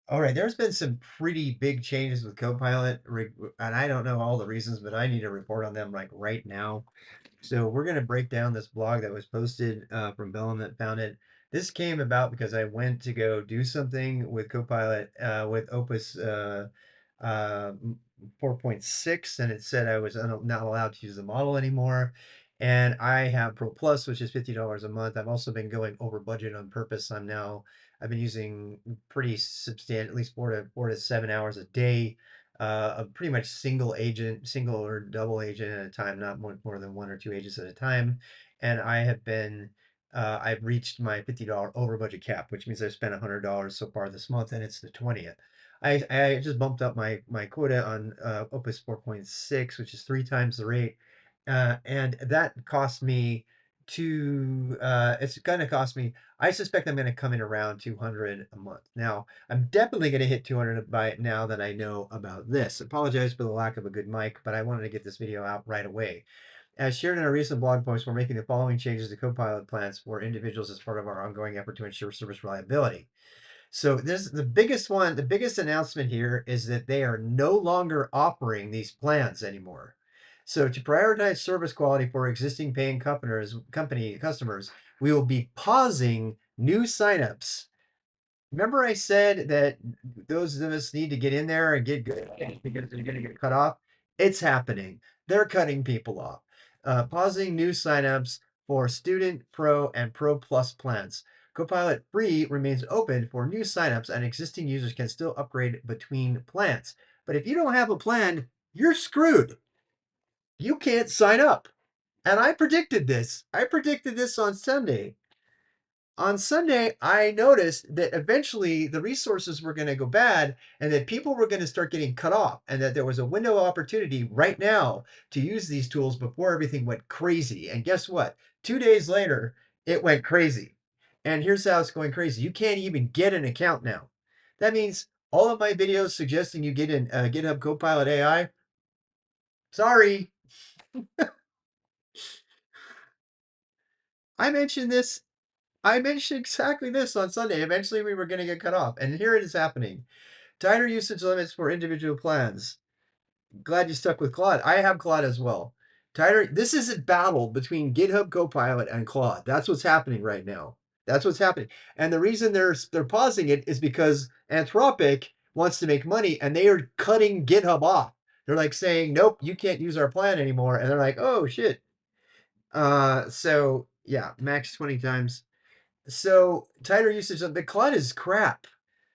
All right, there's been some pretty big changes with Copilot, and I don't know all the reasons, but I need to report on them like right now. So we're going to break down this blog that was posted from Bellum that found it. This came about because I went to go do something with Copilot with Opus 4.6, and it said I was not allowed to use the model anymore. And I have Pro Plus, which is $50 a month. I've also been going over budget on purpose. I've been using pretty substantial, at least 4 to 7 hours a day of pretty much single or double agent at a time, not more than one or two agents at a time. And I've reached my $50 over budget cap, which means I've spent $100 so far this month, and it's the 20th. I just bumped up my quota on Opus 4.6, which is 3 times the rate, and that cost me it's going to cost me. I suspect I'm going to come in around 200 a month. Now, I'm definitely going to hit 200 by now that I know about this. Apologize for the lack of a good mic, but I wanted to get this video out right away. As shared in our recent blog post, we're making the following changes to Copilot plans for individuals as part of our ongoing effort to ensure service reliability. So this the biggest one, the biggest announcement here is that they are no longer offering these plans anymore. So to prioritize service quality for existing paying customers, we will be pausing new signups. Remember I said that those of us need to get in there and get good because they're going to get cut off? It's happening. They're cutting people off. Pausing new signups for Student, Pro, and Pro Plus plans. Copilot Free remains open for new signups, and existing users can still upgrade between plans. But if you don't have a plan, you're screwed. You can't sign up. And I predicted this. I predicted this on Sunday. On Sunday, I noticed that eventually the resources were going to go bad and that people were going to start getting cut off, and that there was a window of opportunity right now to use these tools before everything went crazy. And guess what? 2 days later, it went crazy. And here's how it's going crazy. You can't even get an account now. That means all of my videos suggesting you get in GitHub Copilot AI, sorry, I mentioned this. I mentioned exactly this on Sunday. Eventually, we were going to get cut off. And here it is happening. Tighter usage limits for individual plans. Glad you stuck with Claude. I have Claude as well. Tighter. This is a battle between GitHub Copilot and Claude. That's what's happening right now. That's what's happening. And the reason they're pausing it is because Anthropic wants to make money and they are cutting GitHub off. They're like saying, nope, you can't use our plan anymore. And they're like, oh shit. So yeah, max 20 times. So tighter usage of the Claude is crap.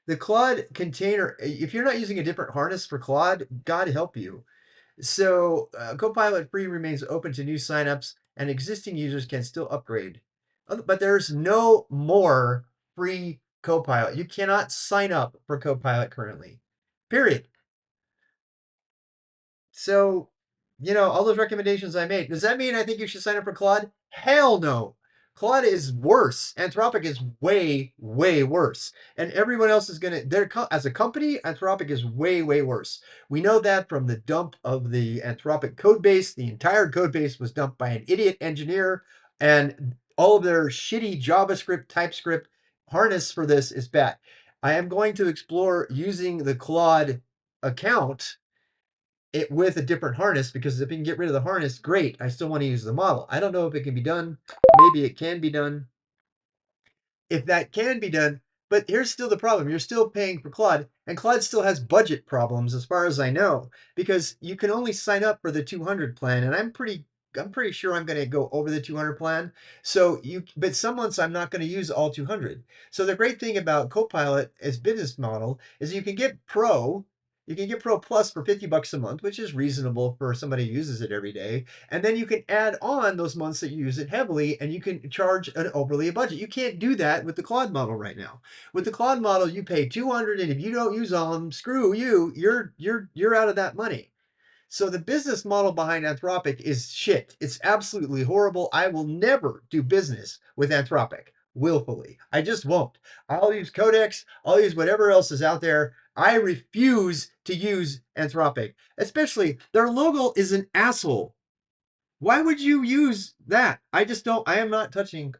The Claude container, if you're not using a different harness for Claude, God help you. So Copilot Free remains open to new signups, and existing users can still upgrade. But there's no more free Copilot. You cannot sign up for Copilot currently. Period. So, all those recommendations I made, does that mean I think you should sign up for Claude? Hell no. Claude is worse. Anthropic is way, way worse. And everyone else is going to, as a company, Anthropic is way, way worse. We know that from the dump of the Anthropic code base. The entire code base was dumped by an idiot engineer, and all of their shitty JavaScript, TypeScript harness for this is bad. I am going to explore using the Claude account it with a different harness, because if you can get rid of the harness, great. I still want to use the model. I don't know if it can be done. Maybe it can be done. If that can be done, but here's still the problem. You're still paying for Claude, and Claude still has budget problems as far as I know, because you can only sign up for the 200 plan, and I'm pretty sure I'm going to go over the 200 plan. But some months I'm not going to use all 200. So the great thing about Copilot as business model is you can get Pro Plus for $50 a month, which is reasonable for somebody who uses it every day. And then you can add on those months that you use it heavily, and you can charge an overly a budget. You can't do that with the Claude model right now. With the Claude model, you pay 200, and if you don't use all of them, screw you. You're out of that money. So the business model behind Anthropic is shit. It's absolutely horrible. I will never do business with Anthropic willfully. I just won't. I'll use Codex. I'll use whatever else is out there. I refuse to use Anthropic, especially their logo is an asshole. Why would you use that? I just don't. I am not touching.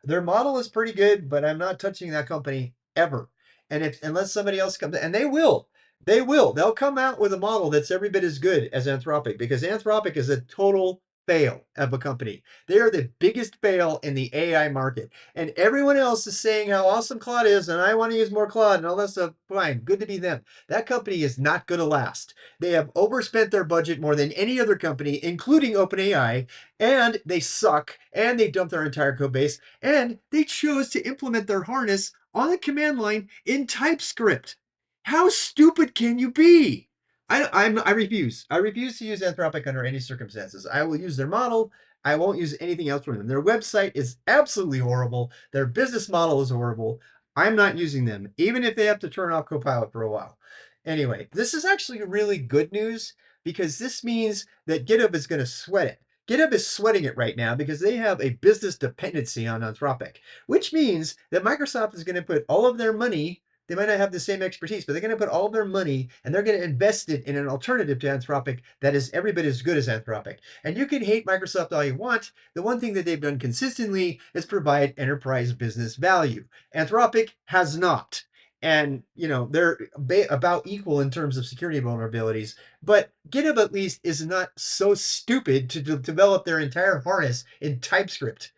Their model is pretty good, but I'm not touching that company ever. And if unless somebody else comes, and they'll come out with a model that's every bit as good as Anthropic, because Anthropic is a total fail of a company. They are the biggest fail in the AI market. And everyone else is saying how awesome Claude is, and I want to use more Claude and all that stuff. Fine, good to be them. That company is not going to last. They have overspent their budget more than any other company, including OpenAI, and they suck, and they dump their entire code base, and they chose to implement their harness on the command line in TypeScript. How stupid can you be? I refuse. I refuse to use Anthropic under any circumstances. I will use their model. I won't use anything else from them. Their website is absolutely horrible. Their business model is horrible. I'm not using them, even if they have to turn off Copilot for a while. Anyway, this is actually really good news because this means that GitHub is going to sweat it. GitHub is sweating it right now because they have a business dependency on Anthropic, which means that Microsoft is going to put all of their money. They might not have the same expertise, but they're going to put all of their money and they're going to invest it in an alternative to Anthropic that is every bit as good as Anthropic. And you can hate Microsoft all you want. The one thing that they've done consistently is provide enterprise business value. Anthropic has not. And they're about equal in terms of security vulnerabilities, but GitHub at least is not so stupid to develop their entire harness in TypeScript.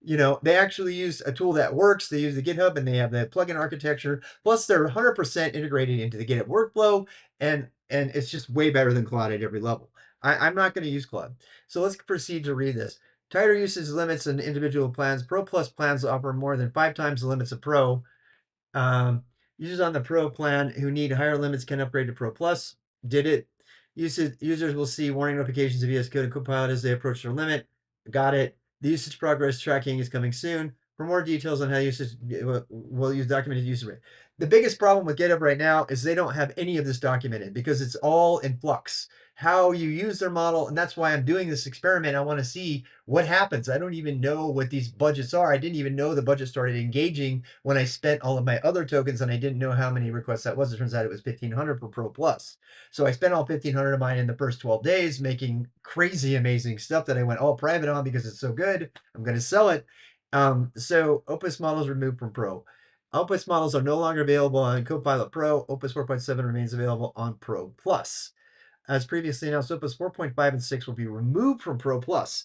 They actually use a tool that works. They use the GitHub and they have the plugin architecture. Plus, they're 100% integrated into the GitHub workflow, and it's just way better than Claude at every level. I'm not going to use Claude. So let's proceed to read this. Tighter usage limits and individual plans. Pro Plus plans offer more than 5 times the limits of Pro. Users on the Pro plan who need higher limits can upgrade to Pro Plus. Did it. Users will see warning notifications of VS Code and Copilot as they approach their limit. Got it. The usage progress tracking is coming soon. For more details on how usage will use documented user rate. The biggest problem with GitHub right now is they don't have any of this documented because it's all in flux. How you use their model, and that's why I'm doing this experiment. I want to see what happens. I don't even know what these budgets are. I didn't even know the budget started engaging when I spent all of my other tokens, and I didn't know how many requests that was. It turns out it was 1,500 for Pro Plus. So I spent all 1,500 of mine in the first 12 days making crazy, amazing stuff that I went all private on because it's so good. I'm going to sell it. So Opus models removed from Pro. Opus models are no longer available on Copilot Pro. Opus 4.7 remains available on Pro Plus. As previously announced, Opus 4.5 and 6 will be removed from Pro Plus.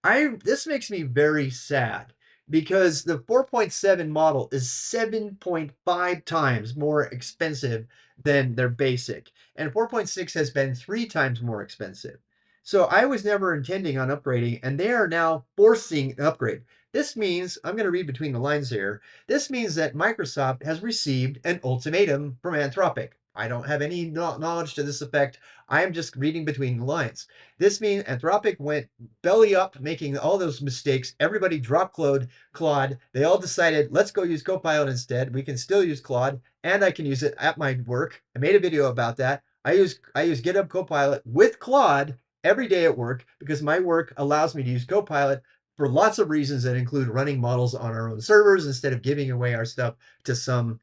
This makes me very sad because the 4.7 model is 7.5 times more expensive than their basic, and 4.6 has been 3 times more expensive. So I was never intending on upgrading, and they are now forcing an upgrade. This means, I'm going to read between the lines here, this means that Microsoft has received an ultimatum from Anthropic. I don't have any knowledge to this effect. I am just reading between the lines. This means Anthropic went belly up, making all those mistakes. Everybody dropped Claude. They all decided, let's go use Copilot instead. We can still use Claude, and I can use it at my work. I made a video about that. I use GitHub Copilot with Claude every day at work because my work allows me to use Copilot for lots of reasons that include running models on our own servers instead of giving away our stuff to some,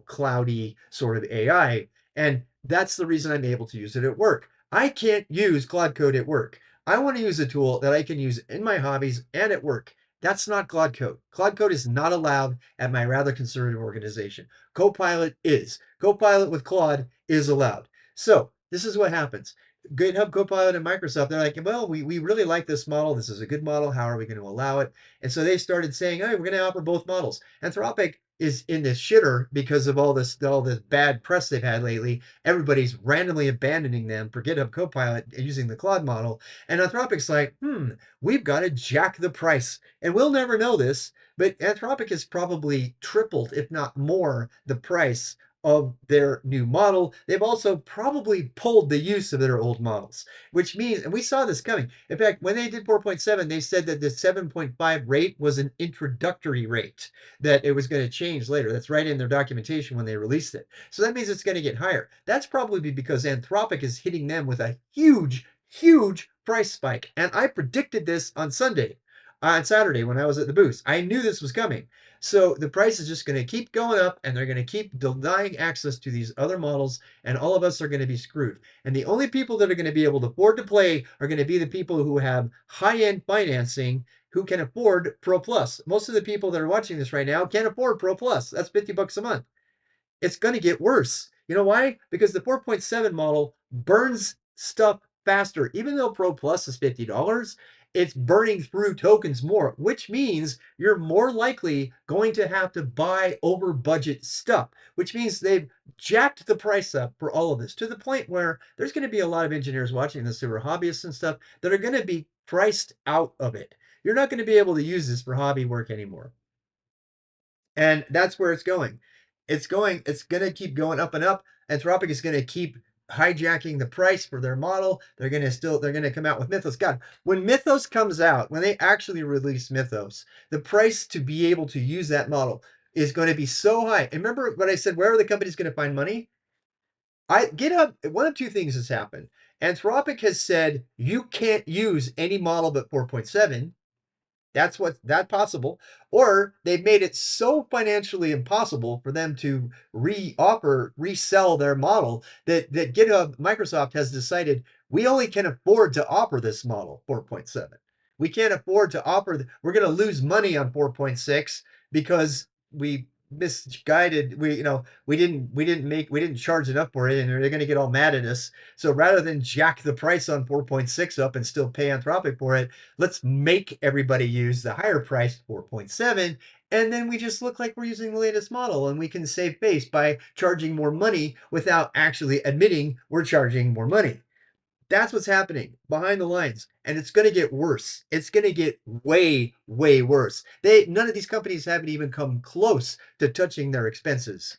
cloudy sort of AI. And that's the reason I'm able to use it at work. I can't use Claude Code at work. I want to use a tool that I can use in my hobbies and at work. That's not Claude Code. Claude Code is not allowed at my rather conservative organization. Copilot is. Copilot with Claude is allowed. So this is what happens. GitHub Copilot and Microsoft, they're like, well, we really like this model. This is a good model. How are we going to allow it? And so they started saying, hey, we're going to offer both models. Anthropic is in this shitter because of all this bad press they've had lately. Everybody's randomly abandoning them for GitHub Copilot using the Claude model. And Anthropic's like, we've got to jack the price. And we'll never know this, but Anthropic has probably tripled, if not more, the price of their new model. They've also probably pulled the use of their old models, which means, and we saw this coming. In fact, when they did 4.7, they said that the 7.5 rate was an introductory rate, that it was going to change later. That's right in their documentation when they released it. So that means it's going to get higher. That's probably because Anthropic is hitting them with a huge, huge price spike. And I predicted this on Saturday when I was at the booth. I knew this was coming. So the price is just going to keep going up and they're going to keep denying access to these other models, and all of us are going to be screwed. And the only people that are going to be able to afford to play are going to be the people who have high-end financing who can afford Pro Plus. Most of the people that are watching this right now can't afford Pro Plus. That's $50 a month. It's going to get worse. You know why? Because the 4.7 model burns stuff faster. Even though Pro Plus is $50, it's burning through tokens more, which means you're more likely going to have to buy over budget stuff, which means they've jacked the price up for all of this to the point where there's going to be a lot of engineers watching this who are hobbyists and stuff that are going to be priced out of it. You're not going to be able to use this for hobby work anymore. And that's where it's going. It's going to keep going up and up. Anthropic is going to keep hijacking the price for their model. They're going to come out with Mythos. God, when Mythos comes out, when they actually release Mythos, the price to be able to use that model is going to be so high. And remember what I said, where are the companies going to find money? I GitHub, one of two things has happened. Anthropic has said you can't use any model but 4.7. That's possible. Or they've made it so financially impossible for them to resell their model that GitHub, Microsoft has decided we only can afford to offer this model 4.7. We can't afford to offer, we're going to lose money on 4.6 because we misguided, we didn't charge enough for it and they're going to get all mad at us. So rather than jack the price on 4.6 up and still pay Anthropic for it, let's make everybody use the higher priced 4.7, and then we just look like we're using the latest model and we can save face by charging more money without actually admitting we're charging more money. That's what's happening behind the lines, and it's going to get worse. It's going to get way, way worse. None of these companies haven't even come close to touching their expenses,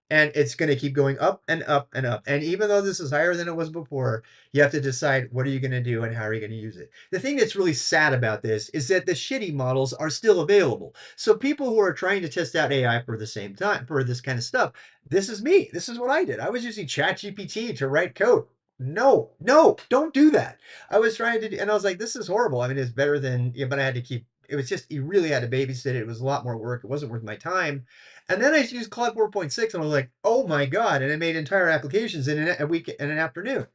and it's going to keep going up and up and up. And even though this is higher than it was before, you have to decide what are you going to do and how are you going to use it. The thing that's really sad about this is that the shitty models are still available. So people who are trying to test out AI for the same time for this kind of stuff, this is me. This is what I did. I was using ChatGPT to write code. No, no, don't do that. I was trying to, and I was like, this is horrible. I mean, it's better than, yeah, but I had to keep. It was just you really had to babysit it. It was a lot more work. It wasn't worth my time. And then I used Claude 4.6 and I was like, oh my God. And I made entire applications in a week and an afternoon.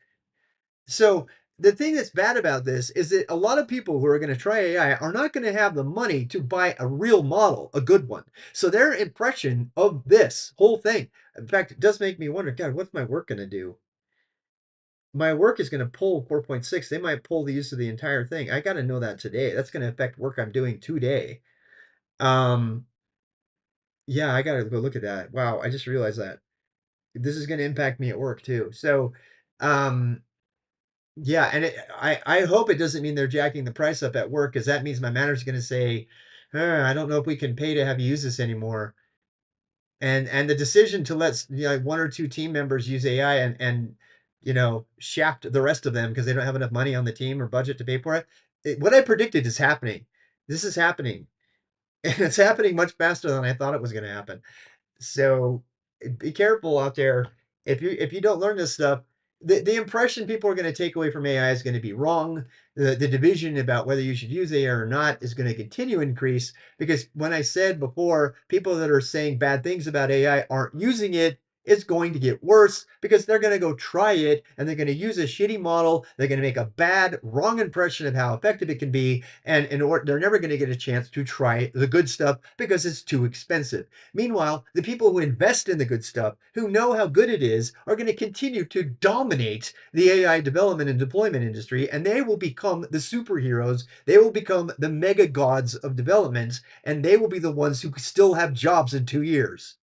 So the thing that's bad about this is that a lot of people who are going to try AI are not going to have the money to buy a real model, a good one. So their impression of this whole thing, in fact, it does make me wonder, God, what's my work going to do? My work is going to pull 4.6. They might pull the use of the entire thing. I got to know that today. That's going to affect work I'm doing today. Um, yeah, I got to go look at that. Wow, I just realized that. This is going to impact me at work too. So, um, yeah, and I hope it doesn't mean they're jacking the price up at work because that means my manager's going to say, I don't know if we can pay to have you use this anymore. And the decision to let one or two team members use AI and shaft the rest of them because they don't have enough money on the team or budget to pay for it. What I predicted is happening. This is happening, and it's happening much faster than I thought it was going to happen. So be careful out there. If you don't learn this stuff, the impression people are going to take away from AI is going to be wrong. The division about whether you should use AI or not is going to continue to increase because when I said before, people that are saying bad things about AI aren't using it. It's going to get worse because they're going to go try it and they're going to use a shitty model. They're going to make a bad, wrong impression of how effective it can be. And they're never going to get a chance to try the good stuff because it's too expensive. Meanwhile, the people who invest in the good stuff, who know how good it is, are going to continue to dominate the AI development and deployment industry, and they will become the superheroes. They will become the mega gods of development, and they will be the ones who still have jobs in 2 years.